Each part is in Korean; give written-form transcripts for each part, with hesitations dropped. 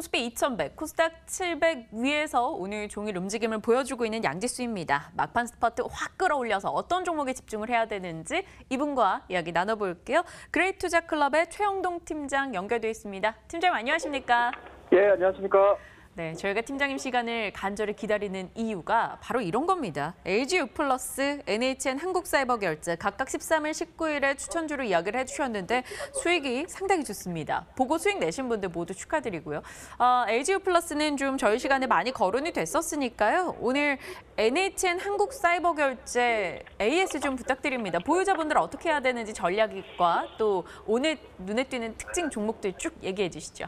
코스피 2100, 코스닥 700 위에서 오늘 종일 움직임을 보여주고 있는 양지수입니다. 막판 스퍼트 확 끌어올려서 어떤 종목에 집중을 해야 되는지 이분과 이야기 나눠볼게요. 그레이투자클럽의 최영동 팀장 연결돼 있습니다. 팀장님 안녕하십니까? 예, 안녕하십니까? 네, 저희가 팀장님 시간을 간절히 기다리는 이유가 바로 이런 겁니다. LG유플러스, NHN 한국사이버결제 각각 13일, 19일에 추천주로 이야기를 해주셨는데 수익이 상당히 좋습니다. 보고 수익 내신 분들 모두 축하드리고요. LG유플러스는 좀 저희 시간에 많이 거론이 됐었으니까요. 오늘 NHN 한국사이버결제 AS 좀 부탁드립니다. 보유자분들 어떻게 해야 되는지 전략과 또 오늘 눈에 띄는 특징 종목들 쭉 얘기해 주시죠.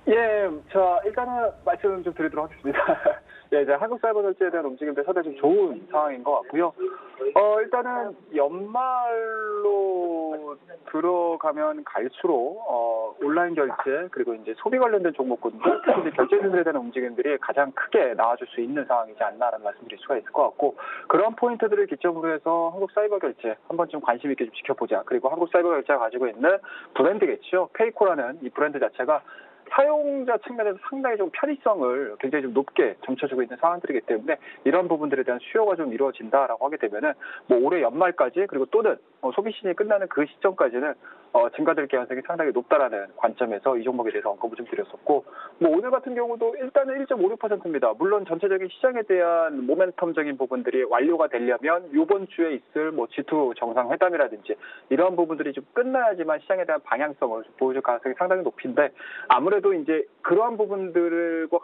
예, 자, 일단은 말씀 좀 드리도록 하겠습니다. 예, 이제 한국사이버결제에 대한 움직임도 상당히 좀 좋은 상황인 것 같고요. 일단은 연말로 들어가면 갈수록, 온라인 결제, 그리고 이제 소비 관련된 종목군들, 특히 이제 결제들에 대한 움직임들이 가장 크게 나와줄 수 있는 상황이지 않나라는 말씀드릴 수가 있을 것 같고, 그런 포인트들을 기점으로 해서 한국사이버결제 한번 좀 관심 있게 좀 지켜보자. 그리고 한국사이버결제가 가지고 있는 브랜드겠죠. 페이코라는 이 브랜드 자체가 사용자 측면에서 상당히 좀 편의성을 굉장히 좀 높게 점쳐주고 있는 상황들이기 때문에 이런 부분들에 대한 수요가 좀 이루어진다라고 하게 되면은 뭐 올해 연말까지 그리고 또는 소비 시즌이 끝나는 그 시점까지는 증가될 가능성이 상당히 높다라는 관점에서 이 종목에 대해서 언급을 좀 드렸었고, 뭐 오늘 같은 경우도 일단은 1.56%입니다. 물론 전체적인 시장에 대한 모멘텀적인 부분들이 완료가 되려면 이번 주에 있을 뭐 G2 정상회담이라든지 이런 부분들이 좀 끝나야지만 시장에 대한 방향성을 보여줄 가능성이 상당히 높은데, 아무래도 이제 그러한 부분들과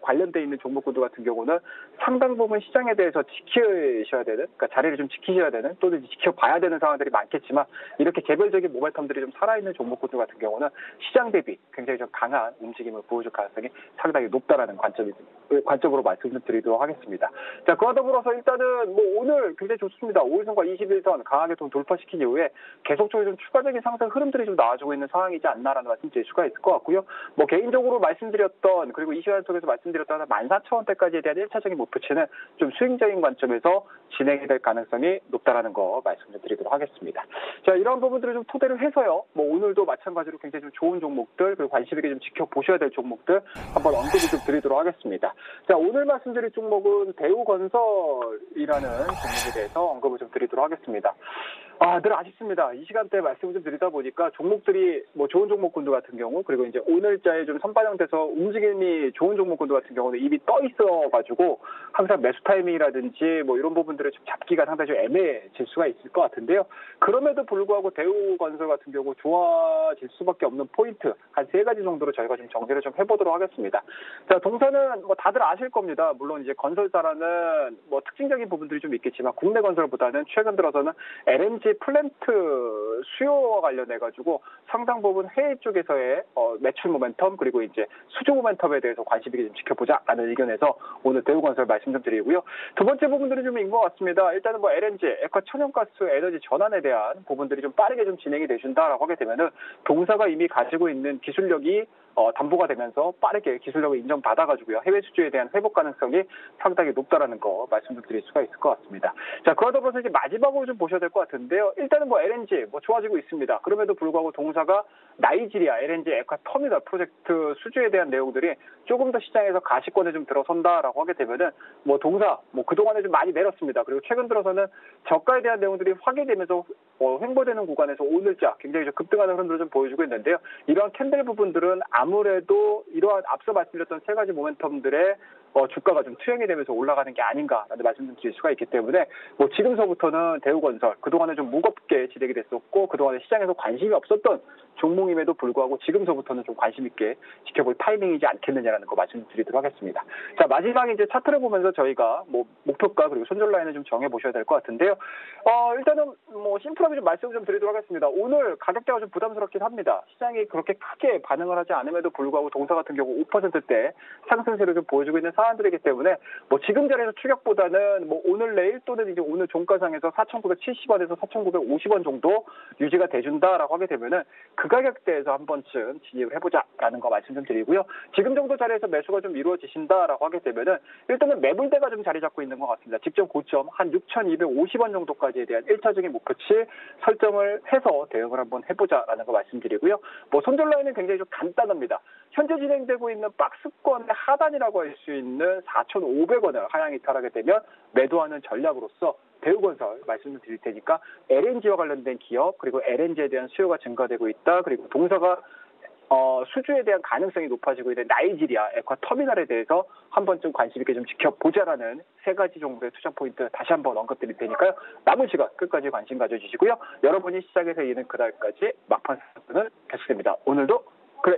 관련돼 있는 종목군들 같은 경우는 상당 부분 시장에 대해서 지키셔야 되는, 그러니까 자리를 좀 지키셔야 되는 또는 지켜봐야 되는 상황들이 많겠지만, 이렇게 개별적인 모멘텀들이 좀 살아있는 종목군들 같은 경우는 시장 대비 굉장히 좀 강한 움직임을 보여줄 가능성이 상당히 높다라는 관점으로 말씀 좀 드리도록 하겠습니다. 자, 그와 더불어서 일단은 뭐 오늘 굉장히 좋습니다. 5일선과 21선 강하게 좀 돌파시킨 이후에 계속적으로 좀 추가적인 상승 흐름들이 좀 나와주고 있는 상황이지 않나라는 말씀 드릴 수가 있을 것 같고요. 뭐 개인적으로 말씀드렸던, 그리고 이 시간 속에서 말씀드렸던 14,000원대까지에 대한 1차적인 목표치는 좀 스윙적인 관점에서 진행이 될 가능성이 높다라는 거 말씀 좀 드리도록 하겠습니다. 자, 이런 부분들을 좀 토대로 해서요. 뭐 오늘도 마찬가지로 굉장히 좀 좋은 종목들, 그리고 관심 있게 좀 지켜보셔야 될 종목들 한번 언급을 좀 드리도록 하겠습니다. 자, 오늘 말씀드릴 종목은 대우건설이라는 종목에 대해서 언급을 좀 드리도록 하겠습니다. 늘 아쉽습니다. 이 시간대에 말씀을 좀 드리다 보니까 종목들이 뭐 좋은 종목군들 같은 경우, 그리고 이제 오늘자에 좀 선반영돼서 움직임이 좋은 종목군들 같은 경우는 이미 떠 있어가지고 항상 매수 타이밍이라든지 뭐 이런 부분들을 좀 잡기가 상당히 좀 애매해질 수가 있을 것 같은데요. 그럼에도 불구하고 대우건설 같은 경우 좋아질 수밖에 없는 포인트 한 3가지 정도로 저희가 좀 정리를 좀 해보도록 하겠습니다. 자, 동사는 뭐 다들 아실 겁니다. 물론 이제 건설사라는 뭐 특징적인 부분들이 좀 있겠지만 국내 건설보다는 최근 들어서는 LNG 플랜트 수요와 관련해가지고 상당 부분 해외 쪽에서의 매출 모멘텀, 그리고 이제 수주 모멘텀에 대해서 관심 있게 좀 지켜보자라는 의견에서 오늘 대우건설 말씀 좀 드리고요. 두 번째 부분들은 좀 인 것 같습니다. 일단은 뭐 LNG, 액화 천연가스 에너지 전환에 대한 부분들이 좀 빠르게 좀 진행이 되신다라고 하게 되면은 동사가 이미 가지고 있는 기술력이 담보가 되면서 빠르게 기술력을 인정받아가지고요. 해외 수주에 대한 회복 가능성이 상당히 높다라는 거 말씀 좀 드릴 수가 있을 것 같습니다. 자, 그와 더불어서 이제 마지막으로 좀 보셔야 될 것 같은데요. 일단은 뭐 LNG 뭐 좋아지고 있습니다. 그럼에도 불구하고 동사가 나이지리아 LNG 액화 터미널 프로젝트 수주에 대한 내용들이 조금 더 시장에서 가시권에 좀 들어선다라고 하게 되면은 뭐 동사 뭐 그동안에 좀 많이 내렸습니다. 그리고 최근 들어서는 저가에 대한 내용들이 확인되면서 횡보되는 구간에서 오늘자 굉장히 좀 급등하는 흐름들을 좀 보여주고 있는데요. 이러한 캔들 부분들은 아무래도 이러한 앞서 말씀드렸던 3가지 모멘텀들의 주가가 좀 투영이 되면서 올라가는 게 아닌가라는 말씀 좀 드릴 수가 있기 때문에 뭐 지금서부터는 대우건설 그동안에 좀 무겁게 진행이 됐었고 그동안에 시장에서 관심이 없었던 종목임에도 불구하고 지금서부터는 좀 관심 있게 지켜볼 타이밍이지 않겠느냐라는 거 말씀드리도록 하겠습니다. 자, 마지막에 이제 차트를 보면서 저희가 뭐 목표가 그리고 손절 라인을 좀 정해 보셔야 될 것 같은데요. 일단은 뭐 심플하게 좀 말씀을 좀 드리도록 하겠습니다. 오늘 가격대가 좀 부담스럽긴 합니다. 시장이 그렇게 크게 반응을 하지 않음에도 불구하고 동사 같은 경우 5%대 상승세를 좀 보여주고 있는 상황. 사안들이기 때문에 뭐 지금 자리에서 추격보다는 뭐 오늘 내일 또는 이제 오늘 종가상에서 4,970원에서 4,950원 정도 유지가 돼준다라고 하게 되면은 그 가격대에서 한 번쯤 진입을 해보자라는 거 말씀 좀 드리고요. 지금 정도 자리에서 매수가 좀 이루어지신다라고 하게 되면은 일단은 매물대가 좀 자리 잡고 있는 것 같습니다. 직전 고점 한 6,250원 정도까지에 대한 1차적인 목표치 설정을 해서 대응을 한번 해보자라는 거 말씀드리고요. 뭐 손절 라인은 굉장히 좀 간단합니다. 현재 진행되고 있는 박스권의 하단이라고 할 수 있는 4,500원을 하향 이탈하게 되면 매도하는 전략으로서 대우건설 말씀을 드릴 테니까 LNG와 관련된 기업 그리고 LNG에 대한 수요가 증가되고 있다. 그리고 동사가 수주에 대한 가능성이 높아지고 있는 나이지리아 에콰터미널에 대해서 한 번쯤 관심 있게 좀 지켜보자라는 세 가지 정도의 투자 포인트 다시 한번 언급드릴 테니까요. 남은 시간 끝까지 관심 가져주시고요. 여러분이 시작에서 이는 그날까지 막판 사건은 계속됩니다. 오늘도 그래.